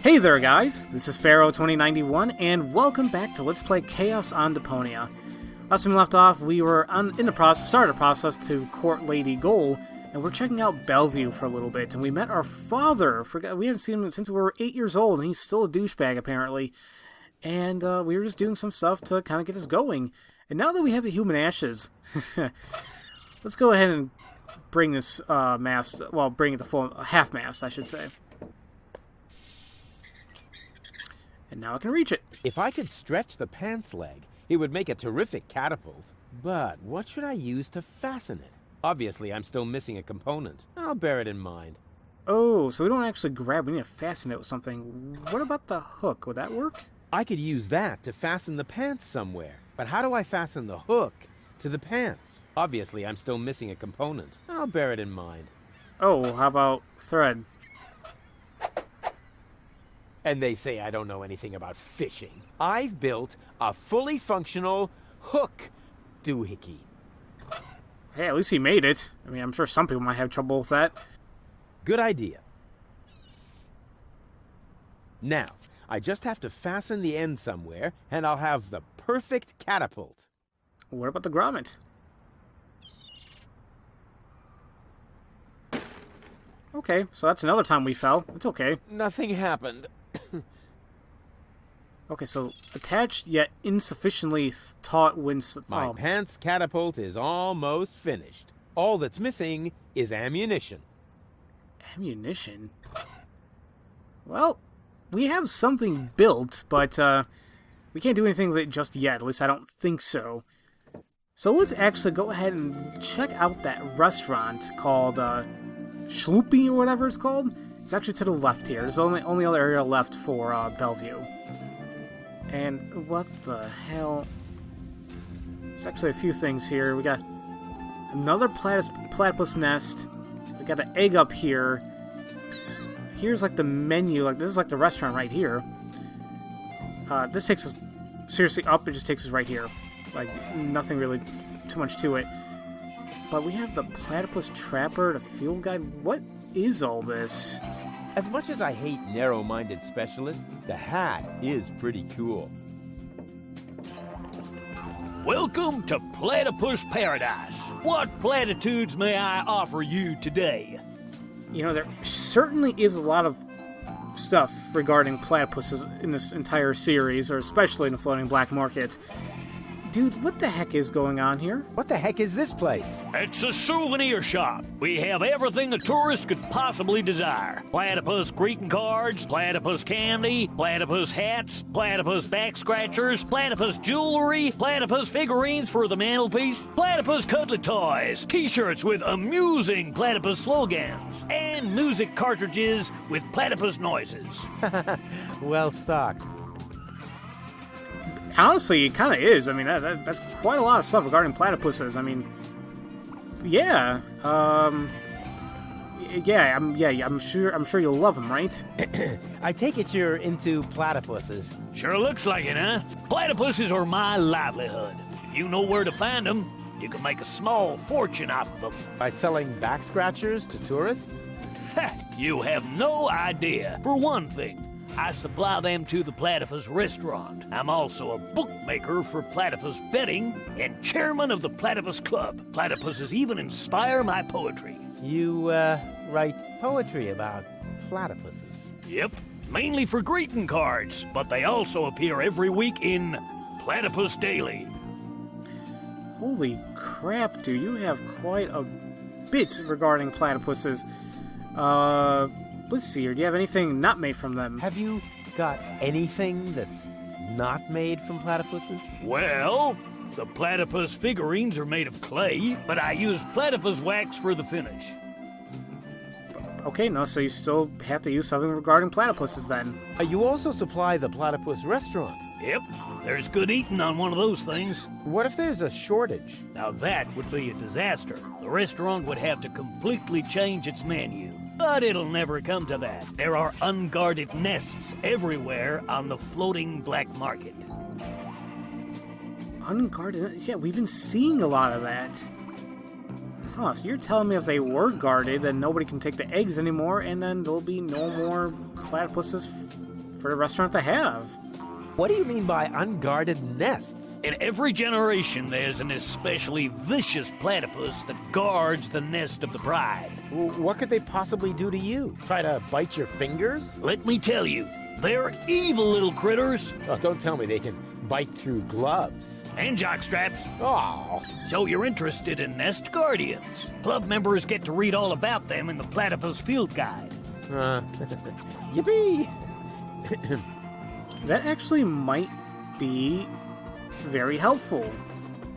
Hey there guys, this is Pharaoh 2091 and welcome back to Let's Play Chaos on Deponia. Last time we left off, we were started a process to court Lady Goal, and we're checking out Bellevue for a little bit, and we met our father. We haven't seen him since we were 8 years old, and he's still a douchebag apparently. And we were just doing some stuff to kind of get us going. And now that we have the human ashes, let's go ahead and bring this mast, well, bring it to full, half-mast, I should say. And now I can reach it. If I could stretch the pants leg, it would make a terrific catapult. But what should I use to fasten it? Obviously, I'm still missing a component. I'll bear it in mind. Oh, so we don't actually grab, we need to fasten it with something. What about the hook? Would that work? I could use that to fasten the pants somewhere. But how do I fasten the hook to the pants? Obviously, I'm still missing a component. I'll bear it in mind. Oh, how about thread? And they say I don't know anything about fishing. I've built a fully functional hook doohickey. Hey, at least he made it. I mean, I'm sure some people might have trouble with that. Good idea. Now, I just have to fasten the end somewhere, and I'll have the perfect catapult. What about the grommet? Okay, so that's another time we fell. It's okay. Nothing happened. Okay, so attached yet insufficiently taut when... My pants catapult is almost finished. All that's missing is ammunition. Ammunition? Well, we have something built, but we can't do anything with it just yet. At least I don't think so. So let's actually go ahead and check out that restaurant called Schloopy or whatever it's called. It's actually to the left here. There's the only other area left for Bellevue. And what the hell? There's actually a few things here. We got another platypus nest. We got an egg up here. Here's like the menu. Like this is like the restaurant right here. This takes us seriously up. It just takes us right here. Like nothing really too much to it. But we have the platypus trapper, the field guide. What is all this? As much as I hate narrow-minded specialists, the hat is pretty cool. Welcome to Platypus Paradise. What platitudes may I offer you today? You know, there certainly is a lot of stuff regarding platypuses in this entire series, or especially in the Floating Black Market. Dude, what the heck is going on here? What the heck is this place? It's a souvenir shop. We have everything a tourist could possibly desire. Platypus greeting cards, platypus candy, platypus hats, platypus back scratchers, platypus jewelry, platypus figurines for the mantelpiece, platypus cuddly toys, t-shirts with amusing platypus slogans, and music cartridges with platypus noises. Well stocked. Honestly, it kind of is. I mean, that's quite a lot of stuff regarding platypuses. I mean, yeah, I'm sure you'll love them, right? I take it you're into platypuses. Sure looks like it, huh? Platypuses are my livelihood. If you know where to find them, you can make a small fortune off of them. By selling back scratchers to tourists? Ha! You have no idea. For one thing, I supply them to the Platypus restaurant. I'm also a bookmaker for Platypus betting and chairman of the Platypus Club. Platypuses even inspire my poetry. You, write poetry about platypuses? Yep, mainly for greeting cards, but they also appear every week in Platypus Daily. Holy crap, dude, you have quite a bit regarding platypuses. Let's see here. Do you have anything not made from them? Have you got anything that's not made from platypuses? Well, the platypus figurines are made of clay, but I use platypus wax for the finish. Okay, no, so you still have to use something regarding platypuses then. You also supply the platypus restaurant. Yep, there's good eating on one of those things. What if there's a shortage? Now that would be a disaster. The restaurant would have to completely change its menu. But it'll never come to that. There are unguarded nests everywhere on the Floating Black Market. Unguarded? Yeah, we've been seeing a lot of that. Huh, so you're telling me if they were guarded, then nobody can take the eggs anymore, and then there'll be no more platypuses for the restaurant to have. What do you mean by unguarded nests? In every generation, there's an especially vicious platypus that guards the nest of the bride. What could they possibly do to you? Try to bite your fingers? Let me tell you, they're evil little critters. Oh, don't tell me they can bite through gloves. And jockstraps. Oh, So you're interested in nest guardians. Club members get to read all about them in the Platypus Field Guide. Yippee! That actually might be very helpful,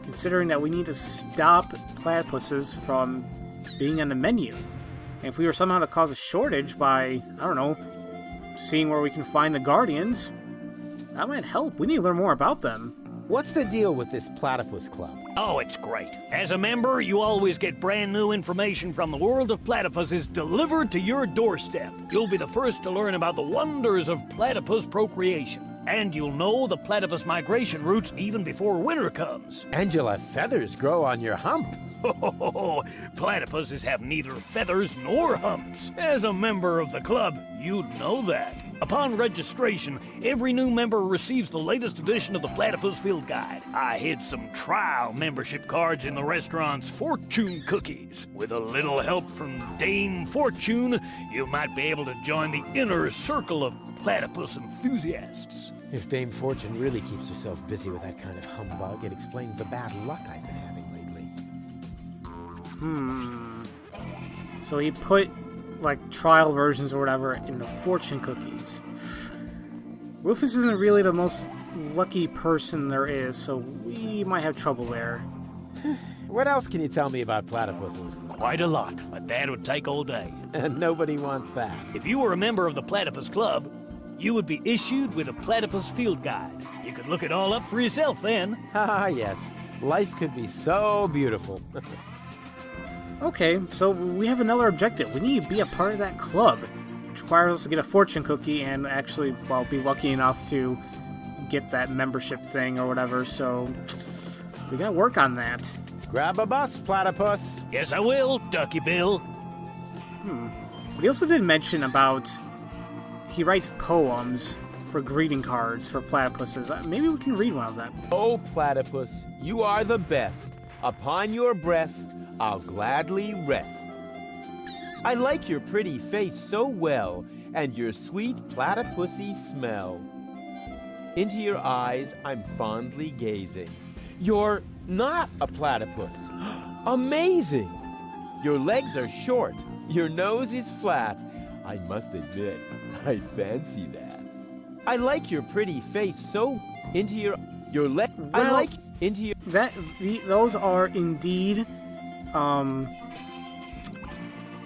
considering that we need to stop platypuses from being on the menu. And if we were somehow to cause a shortage by, I don't know, seeing where we can find the guardians, that might help. We need to learn more about them. What's the deal with this platypus club? Oh, it's great. As a member, you always get brand new information from the world of platypuses delivered to your doorstep. You'll be the first to learn about the wonders of platypus procreation. And you'll know the platypus migration routes even before winter comes. Angela, feathers grow on your hump. Platypuses have neither feathers nor humps. As a member of the club, you'd know that. Upon registration, every new member receives the latest edition of the Platypus Field Guide. I hid some trial membership cards in the restaurant's fortune cookies. With a little help from Dame Fortune, you might be able to join the inner circle of platypus enthusiasts. If Dame Fortune really keeps herself busy with that kind of humbug, it explains the bad luck I've been having lately. So he put, like, trial versions or whatever in the fortune cookies. Rufus isn't really the most lucky person there is, so we might have trouble there. What else can you tell me about platypuses? Quite a lot, but that would take all day. And nobody wants that. If you were a member of the Platypus Club, you would be issued with a Platypus Field Guide. You could look it all up for yourself then. Ah, yes. Life could be so beautiful. Okay, so we have another objective. We need to be a part of that club, which requires us to get a fortune cookie and actually, well, be lucky enough to get that membership thing or whatever, so we gotta work on that. Grab a bus, platypus. Yes, I will, Ducky Bill. But he also did mention about he writes poems for greeting cards for platypuses. Maybe we can read one of them. Oh, platypus, you are the best. Upon your breast, I'll gladly rest. I like your pretty face so well, and your sweet platypusy smell. Into your eyes I'm fondly gazing. You're not a platypus. Amazing! Your legs are short, your nose is flat. I must admit, I fancy that. I like your pretty face so into your leg. I Well, like into your. Those are indeed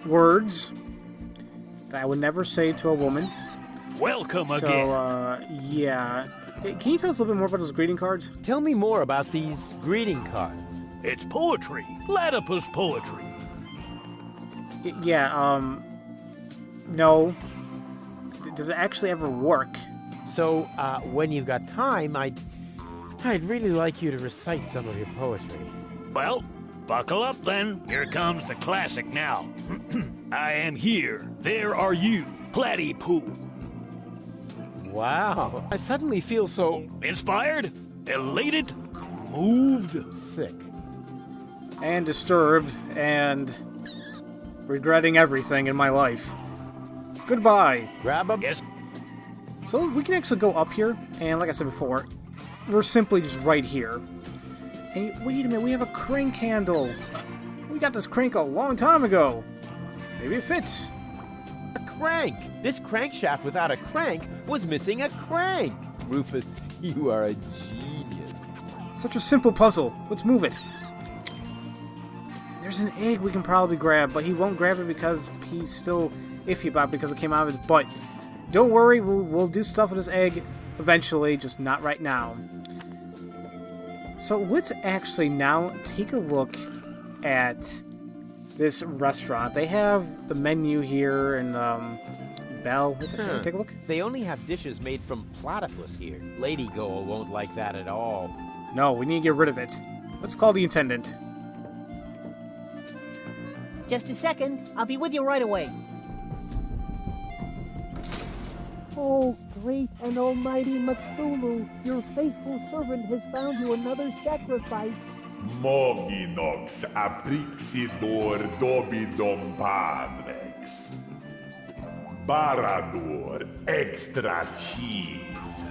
words that I would never say to a woman. Welcome again. So, yeah. Can you tell us a little bit more about those greeting cards? Tell me more about these greeting cards. It's poetry. Platypus poetry. No. Does it actually ever work? So, when you've got time, I'd really like you to recite some of your poetry. Well, buckle up then. Here comes the classic now. I am here. There are you. Platypoo. Wow. I suddenly feel so Inspired? Elated? Moved? sick. And disturbed, and regretting everything in my life. Goodbye. Grab a... Yes. So we can actually go up here, and like I said before, we're simply just right here. Hey, wait a minute, we have a crank handle. We got this crank a long time ago. Maybe it fits. A crank! This crankshaft without a crank was missing a crank! Rufus, you are a genius. Such a simple puzzle. Let's move it. There's an egg we can probably grab, but he won't grab it because he's still iffy about it because it came out of his butt. Don't worry, we'll do stuff with this egg eventually, just not right now. So let's actually now take a look at this restaurant. They have the menu here and bell. Let's actually take a look. They only have dishes made from platypus here. Lady Goal won't like that at all. No, we need to get rid of it. Let's call the attendant. Just a second. I'll be with you right away. Oh, great and almighty Cthulhu, your faithful servant has found you another sacrifice. Moginox aprixidor dobidom padrex. Barador extra cheese.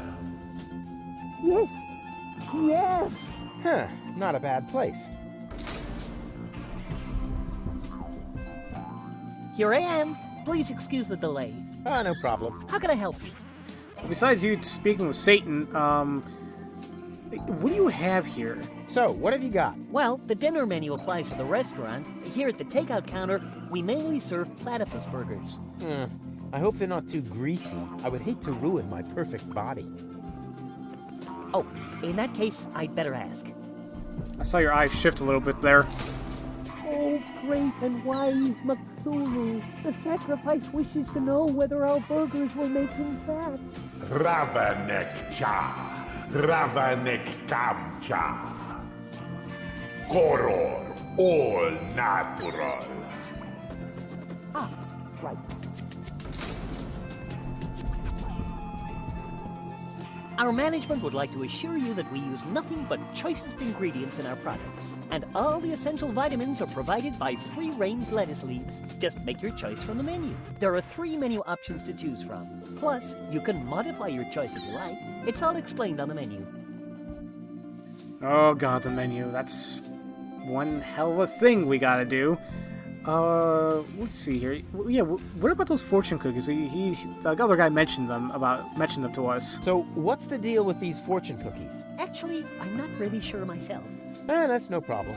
Yes, yes! Huh, not a bad place. Here I am. Please excuse the delay. No problem. How can I help you? Besides you speaking with Satan, what do you have here? So, what have you got? Well, the dinner menu applies for the restaurant. Here at the takeout counter, we mainly serve platypus burgers. I hope they're not too greasy. I would hate to ruin my perfect body. Oh, in that case, I'd better ask. I saw your eyes shift a little bit there. Oh, great and wise Cthulhu, the sacrifice wishes to know whether our burgers will make him fat. Ravanek cha. Ravanek kamcha. Koror all natural. Ah, right. Our management would like to assure you that we use nothing but choicest ingredients in our products. And all the essential vitamins are provided by free-range lettuce leaves. Just make your choice from the menu. There are 3 menu options to choose from. Plus, you can modify your choice if you like. It's all explained on the menu. Oh god, the menu. That's one hell of a thing we gotta do. Let's see here. Yeah, what about those fortune cookies? The other guy mentioned them to us. So, what's the deal with these fortune cookies? Actually, I'm not really sure myself. That's no problem.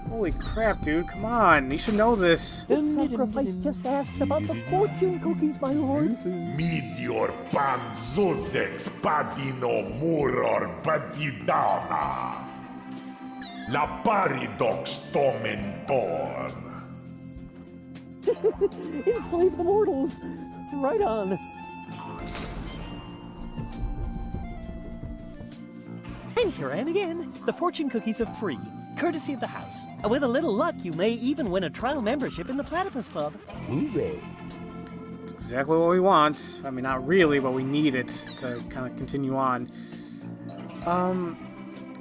Holy crap, dude! Come on, you should know this. The sacrifice just asked about the fortune cookies, my lord. Meteor panzuzex padino muror batidana. La paridox tomentor. Enslave the mortals. Right on. And here I am again. The fortune cookies are free, courtesy of the house. And with a little luck, you may even win a trial membership in the Platypus Club. Hooray. It's exactly what we want. I mean, not really, but we need it to kind of continue on.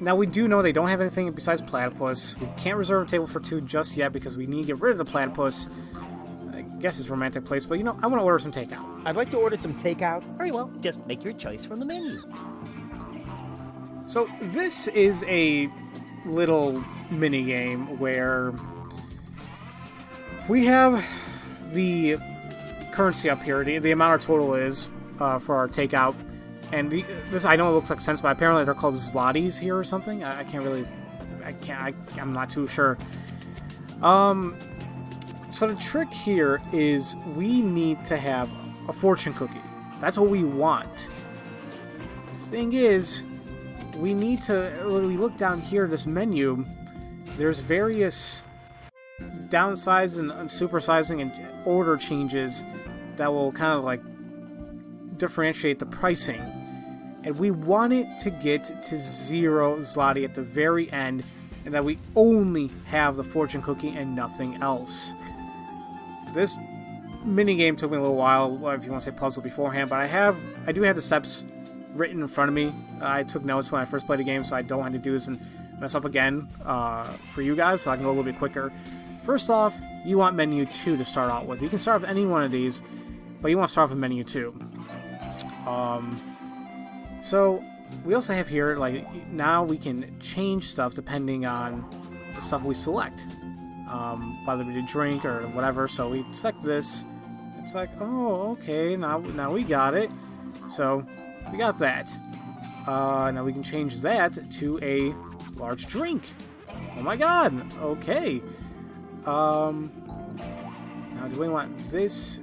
Now we do know they don't have anything besides platypus. We can't reserve a table for 2 just yet because we need to get rid of the platypus. I guess it's a romantic place, but you know, I want to order some takeout. I'd like to order some takeout. Very well, just make your choice from the menu. So this is a little mini game where we have the currency up here, the amount our total is for our takeout, and this I know it looks like cents, but apparently they're called zlotys here or something. I'm not too sure. So the trick here is we need to have a fortune cookie. That's what we want. Thing is, we need to, when we look down here, this menu, there's various downsizing and supersizing and order changes that will kind of like differentiate the pricing. And we want it to get to 0 zloty at the very end, and that we only have the fortune cookie and nothing else. This mini game took me a little while, if you want to say puzzle beforehand, but I do have the steps written in front of me. I took notes when I first played the game, so I don't have to do this and mess up again for you guys, so I can go a little bit quicker. First off, you want menu 2 to start out with. You can start with any one of these, but you want to start with menu 2. So we also have here, like, now we can change stuff depending on the stuff we select, whether we do drink or whatever. So we select this. It's like, oh, okay, now we got it. So we got that. Now we can change that to a large drink. Oh my god! Okay. Now do we want this,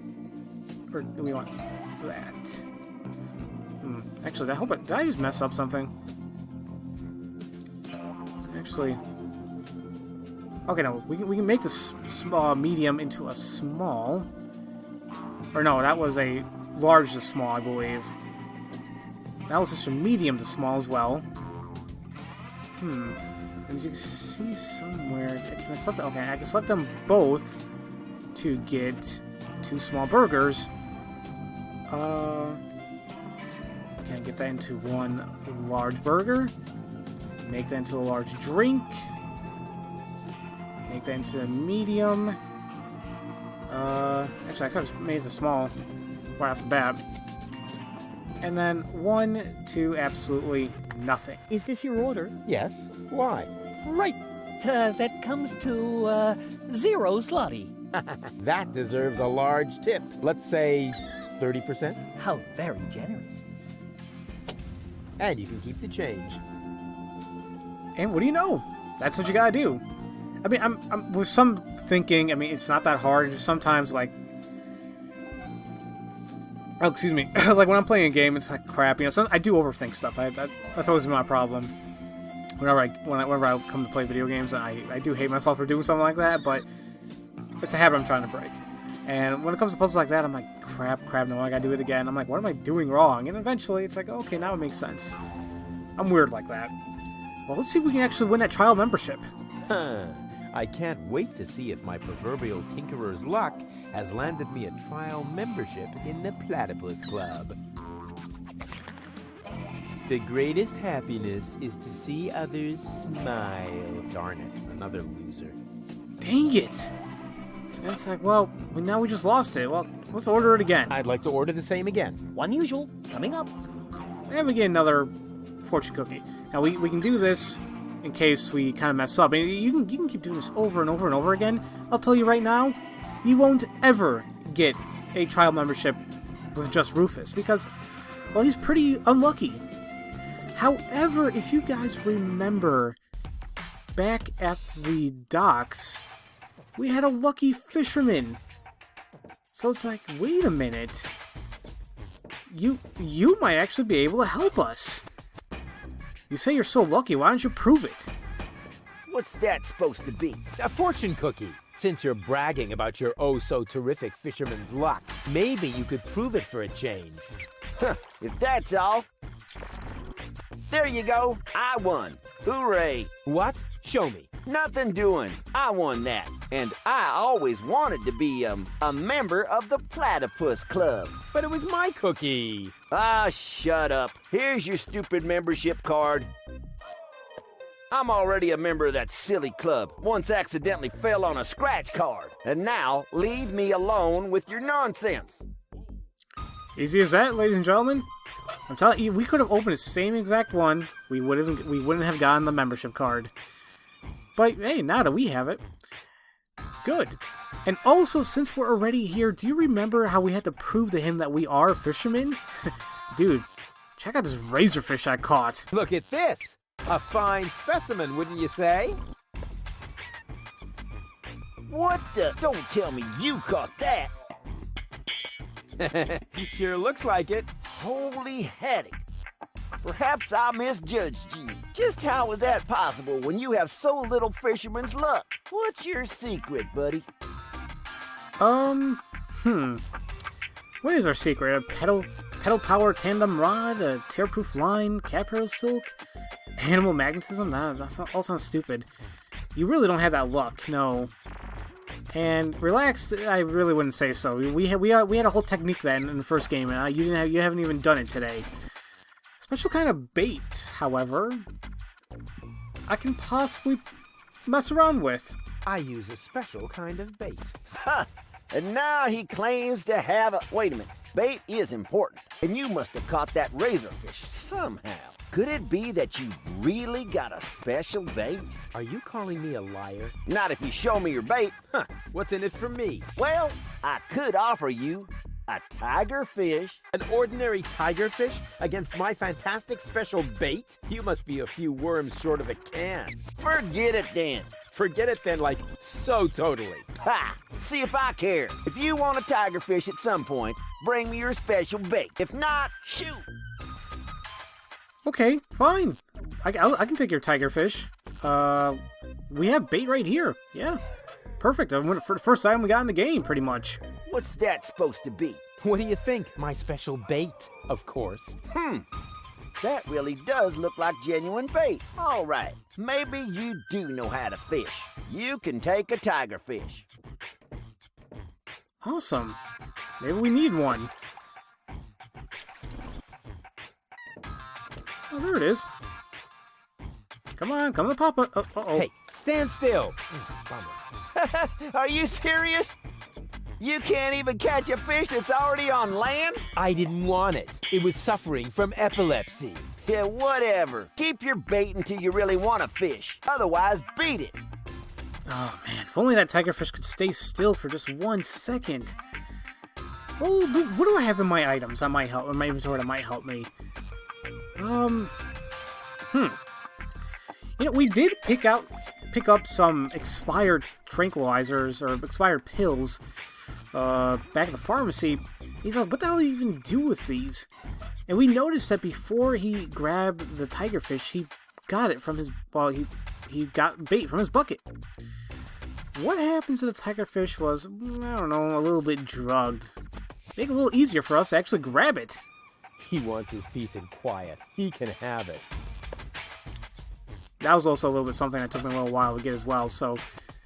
or do we want that? Actually, did I just mess up something? Actually, okay, no, we can make this small medium into a small. Or no, that was a large to small, I believe. That was just a medium to small as well. As you can see somewhere, can I select? Okay, I can select them both to get 2 small burgers. get that into one large burger. Make that into a large drink. Make that into a medium. Actually, I could have made it a small right off the bat. And then 1, 2, absolutely nothing. Is this your order? Yes. Why? Right. That comes to 0 zloty. That deserves a large tip. Let's say 30%. How very generous. And you can keep the change. And what do you know? That's what you gotta do. I mean, I'm with some thinking, I mean, it's not that hard. Just sometimes, like... Oh, excuse me. Like, when I'm playing a game, it's like crap. You know, I do overthink stuff. That's always been my problem. Whenever I come to play video games, I do hate myself for doing something like that, but it's a habit I'm trying to break. And when it comes to puzzles like that, I'm like, crap, no, I gotta do it again. I'm like, what am I doing wrong? And eventually, it's like, okay, now it makes sense. I'm weird like that. Well, let's see if we can actually win that trial membership. Huh. I can't wait to see if my proverbial tinkerer's luck has landed me a trial membership in the Platypus Club. The greatest happiness is to see others smile. Darn it, another loser. Dang it! And it's like, well, now we just lost it. Well, let's order it again. I'd like to order the same again. Unusual, coming up. And we get another fortune cookie. Now, we can do this in case we kind of mess up. And you can keep doing this over and over and over again. I'll tell you right now, you won't ever get a trial membership with just Rufus, because, well, he's pretty unlucky. However, if you guys remember, back at the docks, we had a lucky fisherman. So it's like, wait a minute. You might actually be able to help us. You say you're so lucky, why don't you prove it? What's that supposed to be? A fortune cookie. Since you're bragging about your oh-so-terrific fisherman's luck, maybe you could prove it for a change. Huh, if that's all. There you go. I won. Hooray. What? Show me. Nothing doing. I won that. And I always wanted to be, a member of the Platypus Club. But it was my cookie. Ah, shut up. Here's your stupid membership card. I'm already a member of that silly club. Once accidentally fell on a scratch card. And now, leave me alone with your nonsense. Easy as that, ladies and gentlemen. I'm telling you, we could have opened the same exact one. We wouldn't have gotten the membership card. But hey, now that we have it, good. And also, since we're already here, do you remember how we had to prove to him that we are fishermen? Dude, check out this razorfish I caught. Look at this. A fine specimen, wouldn't you say? What the? Don't tell me you caught that. Sure looks like it. Holy haddock. Perhaps I misjudged you. Just how is that possible when you have so little fisherman's luck? What's your secret, buddy? What is our secret? A pedal power tandem rod, a tear-proof line, Capro silk, animal magnetism? That all sounds stupid. You really don't have that luck, no. And relaxed, I really wouldn't say so. We had a whole technique then in the first game, and you haven't even done it today. Special kind of bait, however, I can possibly mess around with. I use a special kind of bait. Ha! And now he claims to have a... Wait a minute. Bait is important, and you must have caught that razorfish somehow. Could it be that you really got a special bait? Are you calling me a liar? Not if you show me your bait. Huh, what's in it for me? Well, I could offer you a tigerfish. An ordinary tigerfish against my fantastic special bait? You must be a few worms short of a can. Forget it then. Forget it then, like, so totally. Ha! See if I care. If you want a tigerfish at some point, bring me your special bait. If not, shoot! Okay, fine. I can take your tigerfish. We have bait right here. Yeah, perfect. For the first item we got in the game, pretty much. What's that supposed to be? What do you think? My special bait, of course. That really does look like genuine bait. All right, maybe you do know how to fish. You can take a tigerfish. Awesome. Maybe we need one. Oh, there it is. Come on, come to Papa. Uh-oh. Hey, stand still. Bummer. Are you serious? You can't even catch a fish that's already on land? I didn't want it. It was suffering from epilepsy. Yeah, whatever. Keep your bait until you really want to fish. Otherwise, beat it. Oh man, if only that tigerfish could stay still for just 1 second. Well, what do I have in my items that might help, in my inventory that might help me? You know, we did pick up some expired tranquilizers or expired pills back at the pharmacy. You know, what the hell do you even do with these? And we noticed that before he grabbed the tigerfish, he got it from his, well, he got bait from his bucket. What happens to the tigerfish was, I don't know, a little bit drugged. Make it a little easier for us to actually grab it. He wants his peace and quiet. He can have it. That was also a little bit something that took me a little while to get as well, so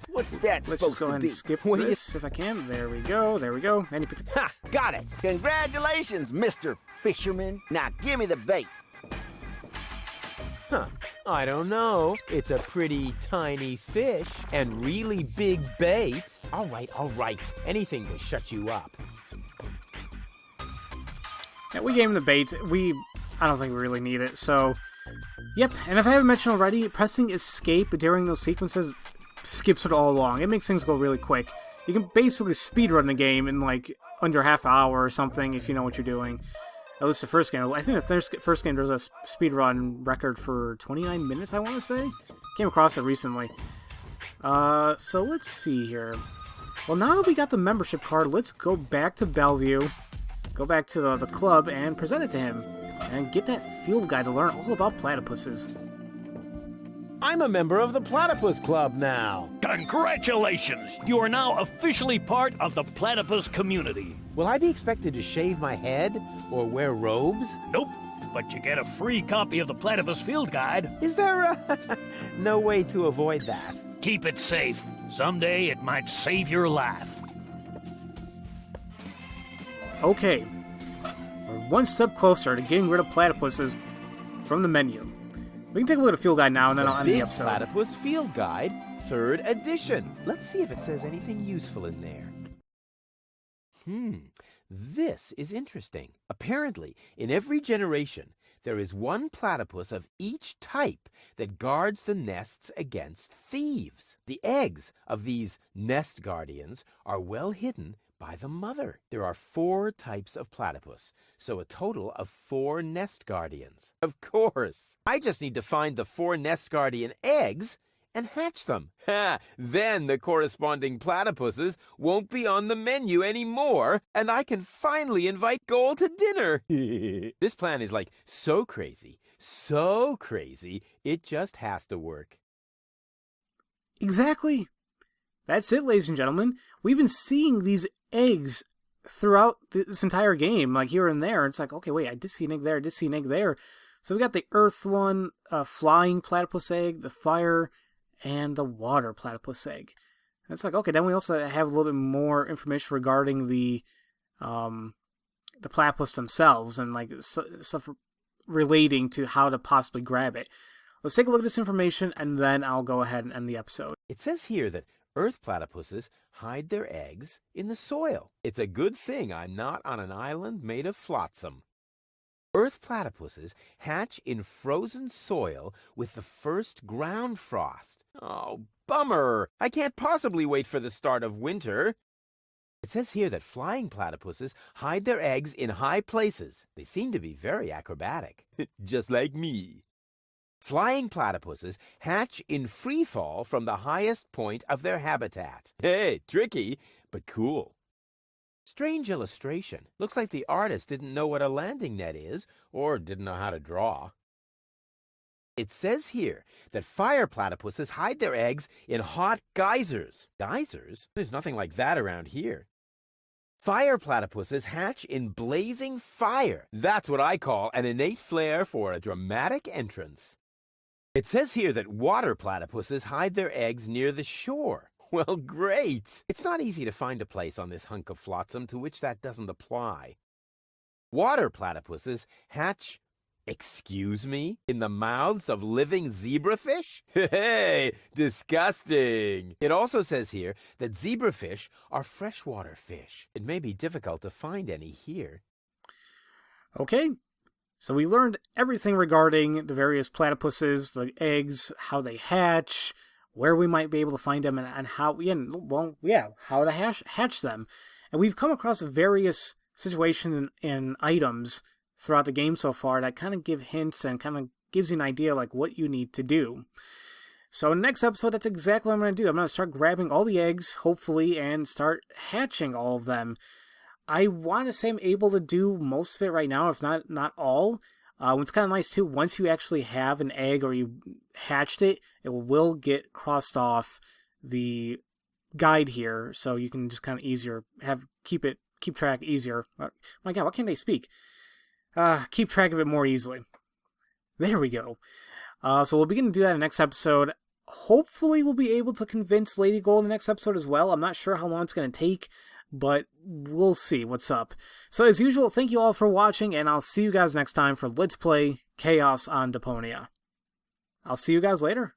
What's that let's supposed just go to ahead be? and skip What do you- this if I can. There we go, there we go. And Ha! Got it! Congratulations, Mr. Fisherman. Now give me the bait. Huh. I don't know. It's a pretty tiny fish and really big bait. All right. Anything to shut you up. Yeah, we gave him the bait. I don't think we really need it, so... Yep, and if I haven't mentioned already, pressing escape during those sequences skips it all along. It makes things go really quick. You can basically speedrun the game in, like, under half an hour or something if you know what you're doing. At least the first game. I think the first game there's a speedrun record for 29 minutes, I want to say? Came across it recently. So let's see here. Well, now that we got the membership card, let's go back to Bellevue, go back to the club, and present it to him. And get that field guide to learn all about platypuses. I'm a member of the Platypus Club now. Congratulations! You are now officially part of the platypus community. Will I be expected to shave my head or wear robes? Nope, but you get a free copy of the Platypus Field Guide. Is there no way to avoid that? Keep it safe. Someday it might save your life. Okay, we're one step closer to getting rid of platypuses from the menu. We can take a look at the field guide now, and then I'll end the Big episode. Platypus Field Guide, 3rd edition. Let's see if it says anything useful in there. This is interesting. Apparently, in every generation, there is one platypus of each type that guards the nests against thieves. The eggs of these nest guardians are well hidden by the mother. There are 4 types of platypus, so a total of 4 nest guardians. Of course, I just need to find the 4 nest guardian eggs and hatch them. Then the corresponding platypuses won't be on the menu anymore, and I can finally invite Goal to dinner. This plan is like so crazy, it just has to work. Exactly. That's it, ladies and gentlemen. We've been seeing these eggs throughout this entire game, like here and there. It's like, okay, wait, I did see an egg there, I did see an egg there. So we got the earth one, flying platypus egg, the fire, and the water platypus egg. And it's like, okay, then we also have a little bit more information regarding the platypus themselves and like stuff relating to how to possibly grab it. Let's take a look at this information, and then I'll go ahead and end the episode. It says here that earth platypuses hide their eggs in the soil. It's a good thing I'm not on an island made of flotsam. Earth platypuses hatch in frozen soil with the first ground frost. Oh, bummer! I can't possibly wait for the start of winter. It says here that flying platypuses hide their eggs in high places. They seem to be very acrobatic, just like me. Flying platypuses hatch in free fall from the highest point of their habitat. Hey, tricky, but cool. Strange illustration. Looks like the artist didn't know what a landing net is, or didn't know how to draw. It says here that fire platypuses hide their eggs in hot geysers. Geysers? There's nothing like that around here. Fire platypuses hatch in blazing fire. That's what I call an innate flair for a dramatic entrance. It says here that water platypuses hide their eggs near the shore. Well, great! It's not easy to find a place on this hunk of flotsam to which that doesn't apply. Water platypuses hatch Excuse me? In the mouths of living zebrafish? Hey, disgusting. It also says here that zebrafish are freshwater fish. It may be difficult to find any here. Okay, so we learned everything regarding the various platypuses, the eggs, how they hatch, where we might be able to find them, and how, how to hatch them. And we've come across various situations and items throughout the game so far that kind of give hints and kind of gives you an idea like what you need to do. So in the next episode, that's exactly what I'm going to do. I'm going to start grabbing all the eggs, hopefully, and start hatching all of them. I want to say I'm able to do most of it right now, if not all. What's kind of nice too, once you actually have an egg or you hatched it, it will get crossed off the guide here, so you can just kind of keep track easier. My God, why can't they speak? Keep track of it more easily. There we go. So we'll begin to do that in the next episode. Hopefully we'll be able to convince Lady Gold in the next episode as well. I'm not sure how long it's going to take, but we'll see what's up. So as usual, thank you all for watching, and I'll see you guys next time for Let's Play Chaos on Deponia. I'll see you guys later.